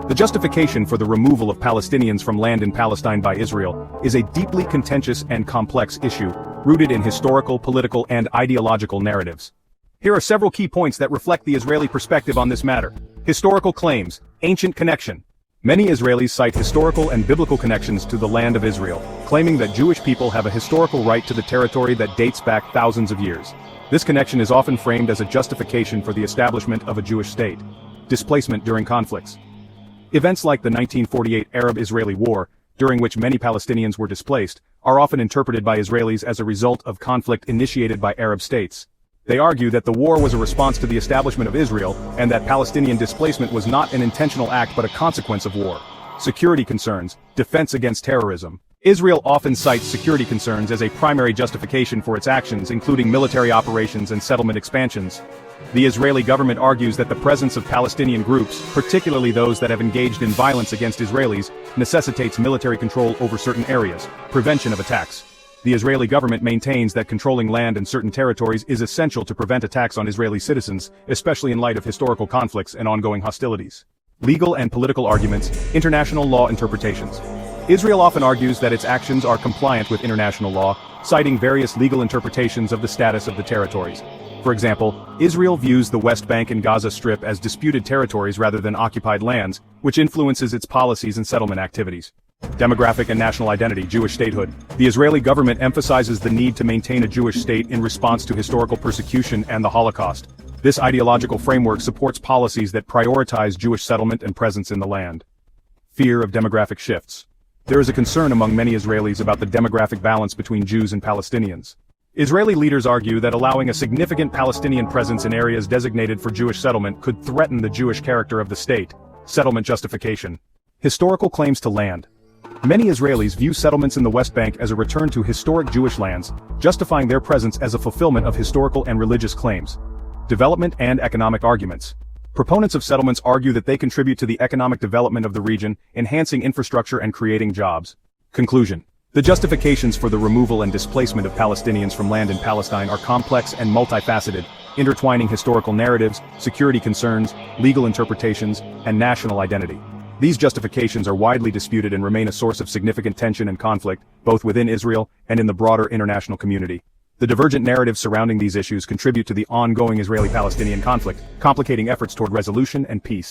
The justification for the removal of Palestinians from land in Palestine by Israel is a deeply contentious and complex issue, rooted in historical, political, and ideological narratives. Here are several key points that reflect the Israeli perspective on this matter. Historical claims, ancient connection. Many Israelis cite historical and biblical connections to the land of Israel, claiming that Jewish people have a historical right to the territory that dates back thousands of years. This connection is often framed as a justification for the establishment of a Jewish state. Displacement during conflicts. Events like the 1948 Arab-Israeli War, during which many Palestinians were displaced, are often interpreted by Israelis as a result of conflict initiated by Arab states. They argue that the war was a response to the establishment of Israel, and that Palestinian displacement was not an intentional act but a consequence of war. Security concerns, defense against terrorism. Israel often cites security concerns as a primary justification for its actions, including military operations and settlement expansions. The Israeli government argues that the presence of Palestinian groups, particularly those that have engaged in violence against Israelis, necessitates military control over certain areas, prevention of attacks. The Israeli government maintains that controlling land and certain territories is essential to prevent attacks on Israeli citizens, especially in light of historical conflicts and ongoing hostilities. Legal and political arguments, international law interpretations. Israel often argues that its actions are compliant with international law, citing various legal interpretations of the status of the territories. For example, Israel views the West Bank and Gaza Strip as disputed territories rather than occupied lands, which influences its policies and settlement activities. Demographic and national identity, Jewish statehood. The Israeli government emphasizes the need to maintain a Jewish state in response to historical persecution and the Holocaust. This ideological framework supports policies that prioritize Jewish settlement and presence in the land. Fear of demographic shifts. There is a concern among many Israelis about the demographic balance between Jews and Palestinians. Israeli leaders argue that allowing a significant Palestinian presence in areas designated for Jewish settlement could threaten the Jewish character of the state. Settlement justification. Historical claims to land. Many Israelis view settlements in the West Bank as a return to historic Jewish lands, justifying their presence as a fulfillment of historical and religious claims. Development and economic arguments. Proponents of settlements argue that they contribute to the economic development of the region, enhancing infrastructure and creating jobs. Conclusion. The justifications for the removal and displacement of Palestinians from land in Palestine are complex and multifaceted, intertwining historical narratives, security concerns, legal interpretations, and national identity. These justifications are widely disputed and remain a source of significant tension and conflict, both within Israel and in the broader international community. The divergent narratives surrounding these issues contribute to the ongoing Israeli-Palestinian conflict, complicating efforts toward resolution and peace.